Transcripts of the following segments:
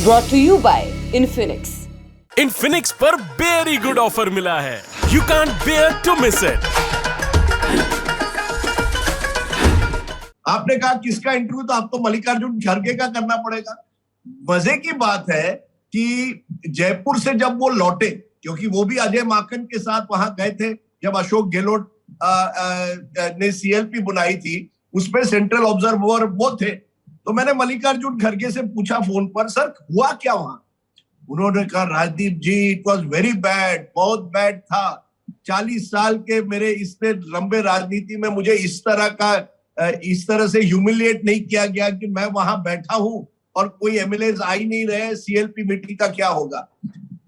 brought to you by Infinix. Infinix पर very good offer मिला है, you can't bear to miss it. आपने कहा किसका इंटरव्यू, तो आपको मल्लिकार्जुन खड़गे का करना पड़ेगा। मजे की बात है कि जयपुर से जब वो लौटे, क्योंकि वो भी अजय माकन के साथ वहां गए थे जब अशोक गहलोत ने सीएलपी बुलाई थी, उसमें सेंट्रल ऑब्जर्वर वो थे। तो मैंने मल्लिकार्जुन खड़गे से पूछा फोन पर, सर हुआ क्या वहां? उन्होंने कहा, राजदीप जी इट वॉज वेरी बैड, बहुत बैड था। 40 साल के मेरे इतने लंबे राजनीति में मुझे इस तरह से ह्यूमिलिएट नहीं किया गया कि मैं वहां बैठा हूं और कोई एमएलए आ ही नहीं रहे, सीएलपी मीटिंग का क्या होगा?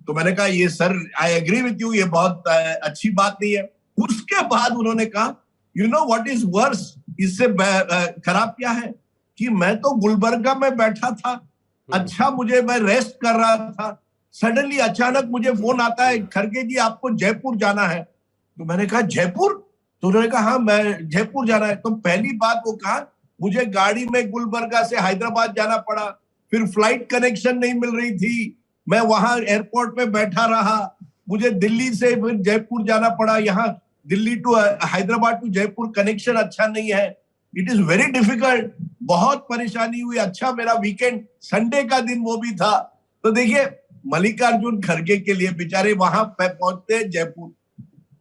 तो मैंने कहा, ये sir I agree with you, ये बहुत अच्छी बात नहीं है। उसके बाद उन्होंने कहा, you know what is worse, इससे खराब क्या है कि मैं तो गुलबर्गा में बैठा था, अच्छा मैं रेस्ट कर रहा था, सडनली अचानक मुझे फोन आता है, खड़गे जी आपको जयपुर जाना है। तो मैंने कहा, जयपुर? तो उन्होंने कहा, हाँ मैं जयपुर जाना है। तो पहली बात वो कहा, मुझे गाड़ी में गुलबर्गा से हैदराबाद जाना पड़ा, फिर फ्लाइट कनेक्शन नहीं मिल रही थी, मैं वहां एयरपोर्ट पे बैठा रहा, मुझे दिल्ली से फिर जयपुर जाना पड़ा, यहाँ Delhi to Hyderabad to Jaipur connection अच्छा नहीं है, इट इज वेरी डिफिकल्ट, बहुत परेशानी हुई। अच्छा मेरा वीकेंड संडे का दिन वो भी था। तो देखिए, मल्लिकार्जुन खड़गे के लिए बेचारे वहां पहुंचते जयपुर,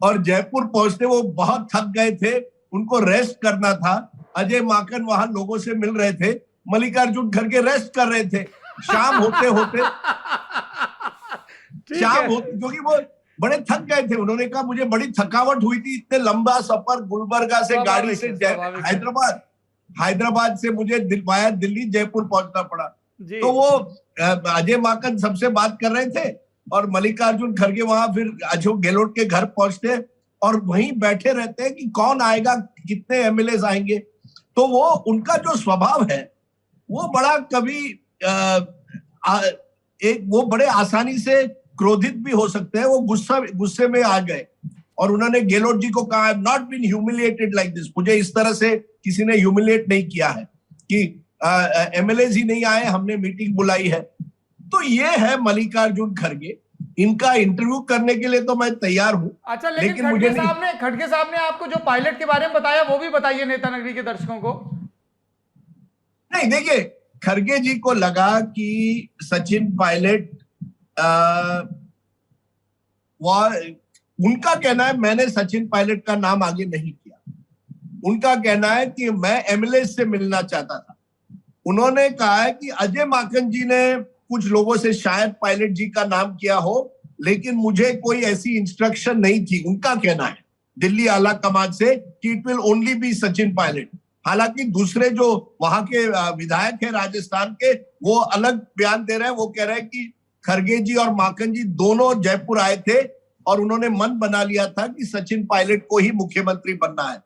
और जयपुर पहुंचते वो बहुत थक गए थे, उनको रेस्ट करना था। अजय माकन वहां लोगों से मिल रहे थे, मल्लिकार्जुन खड़गे रेस्ट कर रहे थे। शाम होते क्योंकि वो बड़े थक गए थे, उन्होंने कहा मुझे बड़ी थकावट हुई थी, इतने लंबा सफर गुलबर्गा से गाड़ी से हैदराबाद से मुझे वाया दिल्ली जयपुर पहुंचना पड़ा। तो वो अजय माकन सबसे बात कर रहे थे और मल्लिकार्जुन खड़गे वहां फिर अशोक गहलोत के घर पहुंचते और वहीं बैठे रहते हैं कि कौन आएगा, कितने एमएलए आएंगे। तो वो उनका जो स्वभाव है वो बड़ा कभी वो बड़े आसानी से क्रोधित भी हो सकते हैं। वो गुस्से में आ गए और उन्होंने गहलोत जी को कहा, I have not been humiliated like this, मुझे इस तरह से किसी ने ह्यूमिलिएट नहीं किया है कि एमएलए ही नहीं आए, हमने मीटिंग बुलाई है। तो ये है मल्लिकार्जुन खड़गे, इनका इंटरव्यू करने के लिए तो मैं तैयार हूं। अच्छा, लेकिन खड़गे साहब ने आपको जो पायलट के बारे में बताया वो भी बताइए नेता नगरी के दर्शकों को। नहीं, देखिए, खड़गे जी को लगा कि सचिन पायलट उनका कहना है, मैंने सचिन पायलट का नाम आगे नहीं किया। उनका कहना है कि मैं एमएलए से मिलना चाहता था। उन्होंने कहा है कि अजय माकन जी ने कुछ लोगों से शायद पायलट जी का नाम किया हो, लेकिन मुझे कोई ऐसी इंस्ट्रक्शन नहीं थी, उनका कहना है दिल्ली आला कमान से कि it will only be Sachin Pilot. हालांकि दूसरे जो वहां के विधायक है राजस्थान के, वो अलग बयान दे रहे हैं। वो कह रहे हैं कि खड़गे जी और माकन जी दोनों जयपुर आए थे और उन्होंने मन बना लिया था कि सचिन पायलट को ही मुख्यमंत्री बनना है।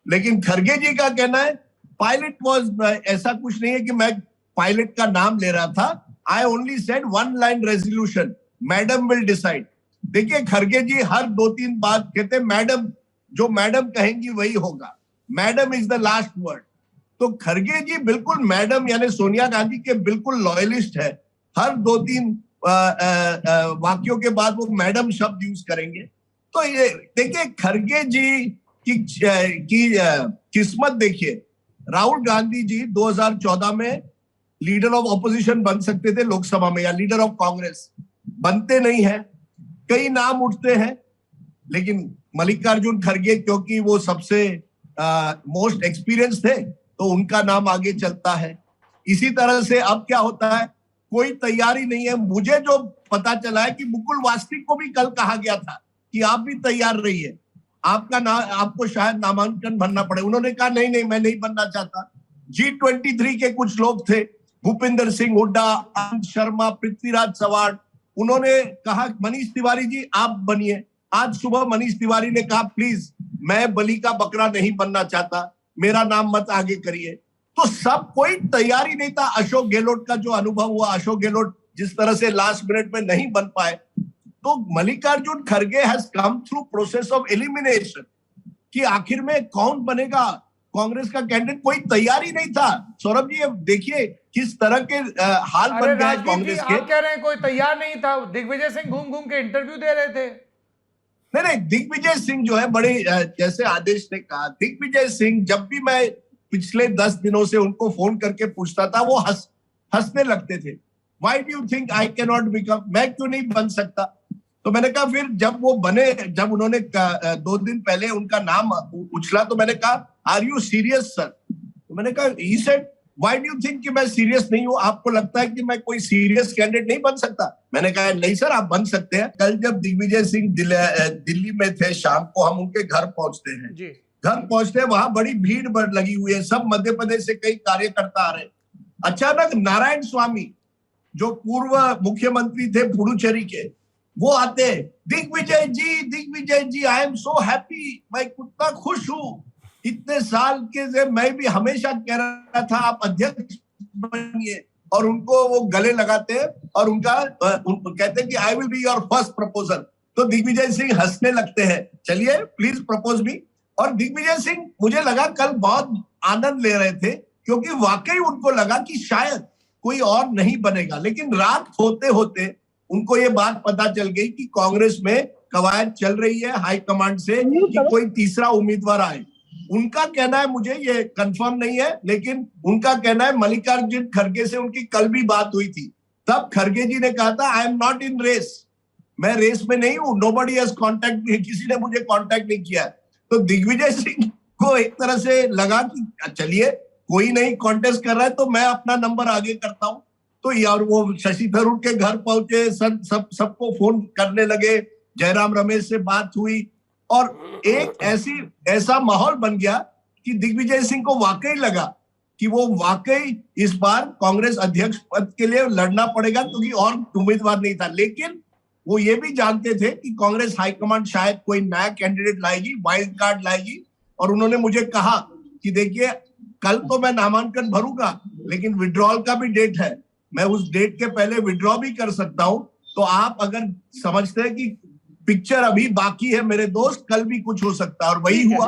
लेकिन खड़गे जी का कहना है पायलट वाज, ऐसा कुछ नहीं है कि मैं पायलट का नाम ले रहा था, I only said one line resolution, madam will decide. देखिए, खड़गे जी हर 2-3 बात कहते, मैडम, जो मैडम कहेंगी वही होगा, madam is the last word. तो खड़गे जी बिल्कुल मैडम यानी सोनिया गांधी के बिल्कुल लॉयलिस्ट है, हर 2-3 वाक्यों के बाद वो मैडम शब्द यूज करेंगे। तो ये देखिए, खड़गे जी की किस्मत देखिए, राहुल गांधी जी 2014 में लीडर ऑफ ऑपोजिशन बन सकते थे लोकसभा में, या लीडर ऑफ कांग्रेस, बनते नहीं है, कई नाम उठते हैं, लेकिन मल्लिकार्जुन खड़गे क्योंकि वो सबसे मोस्ट एक्सपीरियंस थे तो उनका नाम आगे चलता है। इसी तरह से अब क्या होता है, कोई तैयारी नहीं है। मुझे जो पता चला है कि मुकुल वासनिक को भी कल कहा गया था कि आप भी तैयार रहिए, आपको शायद नामांकन भरना पड़े। उन्होंने कहा नहीं मैं नहीं बनना चाहता। G23 के कुछ लोग थे, भूपिंदर सिंह हुड्डा, आनंद शर्मा, पृथ्वीराज चव्हाण, उन्होंने कहा मनीष तिवारी जी आप बनिए। आज सुबह मनीष तिवारी ने कहा प्लीज मैं बलि का बकरा नहीं बनना चाहता, मेरा नाम मत आगे करिए। तो सब कोई तैयारी नहीं था। अशोक गहलोत का जो अनुभव हुआ, अशोक गहलोत जिस तरह से लास्ट मिनट में नहीं बन पाए, तो मल्लिकार्जुन खड़गे has come through process of elimination कि आखिर में कौन बनेगा। कांग्रेस का कैंडिडेट कोई तैयार ही नहीं था। सौरभ जी, अब देखिए किस तरह के हाल अरे बन गए राजदीप जी, कांग्रेस के। आप कह रहे हैं कोई तैयार नहीं था? दिग्विजय सिंह घूम घूम के इंटरव्यू दे रहे थे। नहीं, दिग्विजय सिंह जो है बड़े, जैसे आदेश ने कहा, दिग्विजय सिंह जब भी मैं पिछले 10 दिनों से उनको फोन करके पूछता था, वो हंसने लगते थे। Why do you think I can not become, मैं क्यों नहीं बन सकता? तो मैंने कहा, फिर जब वो बने, जब उन्होंने 2 दिन पहले उनका नाम उछला, तो मैंने कहा, आर यू सीरियस सर? तो मैंने कहा, he said, why do you think कि मैं सीरियस नहीं हूं? आपको लगता है कि मैं कोई सीरियस कैंडिडेट नहीं बन सकता? मैंने कहा, नहीं सर, आप बन सकते हैं। कल जब दिग्विजय सिंह दिल्ली में थे, शाम को हम उनके घर पहुंचते हैं जी। घर पहुंचते हैं, वहां बड़ी भीड़ लगी हुई है, सब मध्य प्रदेश से कई कार्यकर्ता आ रहे हैं। अचानक नारायण स्वामी, जो पूर्व मुख्यमंत्री थे पुडुचेरी के, वो आते हैं, दिग्विजय जी, आई एम सो हैप्पी, मैं कितना खुश हूं। इतने साल के से मैं भी हमेशा कह रहा था आप अध्यक्ष बनिए, और उनको वो गले लगाते हैं और कहते हैं कि I will be your first proposal. तो दिग्विजय सिंह हंसने लगते हैं, चलिए प्लीज प्रपोज मी। और दिग्विजय सिंह, मुझे लगा कल बहुत आनंद ले रहे थे, क्योंकि वाकई उनको लगा कि शायद कोई और नहीं बनेगा। लेकिन रात होते होते उनको ये बात पता चल गई कि कांग्रेस में कवायद चल रही है हाईकमांड से कि कोई तीसरा उम्मीदवार आए। उनका कहना है, मुझे ये कंफर्म नहीं है, लेकिन उनका कहना है मल्लिकार्जुन खड़गे से उनकी कल भी बात हुई थी। तब खड़गे जी ने कहा था, I am not in race, मैं रेस में नहीं हूं, नोबडी हैज कांटेक्ट, किसी ने मुझे कांटेक्ट नहीं किया। तो दिग्विजय सिंह को एक तरह से लगा कि चलिए कोई नहीं कॉन्टेस्ट कर रहा है, तो मैं अपना नंबर आगे करता हूं। तो यार वो शशि थरूर के घर पहुंचे, सबको फोन करने लगे, जयराम रमेश से बात हुई, और एक ऐसा माहौल बन गया कि दिग्विजय सिंह को वाकई लगा कि वो वाकई इस बार कांग्रेस अध्यक्ष पद के लिए लड़ना पड़ेगा, क्योंकि और उम्मीदवार नहीं था। लेकिन वो ये भी जानते थे कि कांग्रेस हाईकमांड शायद कोई नया कैंडिडेट लाएगी, वाइल्ड कार्ड लाएगी। और उन्होंने मुझे कहा कि देखिए, कल तो मैं नामांकन भरूंगा, लेकिन विड्रॉल का भी डेट है, मैं उस डेट के पहले विड्रॉ भी कर सकता हूं। तो आप अगर समझते हैं कि पिक्चर अभी बाकी है मेरे दोस्त, कल भी कुछ हो सकता है, और वही हुआ।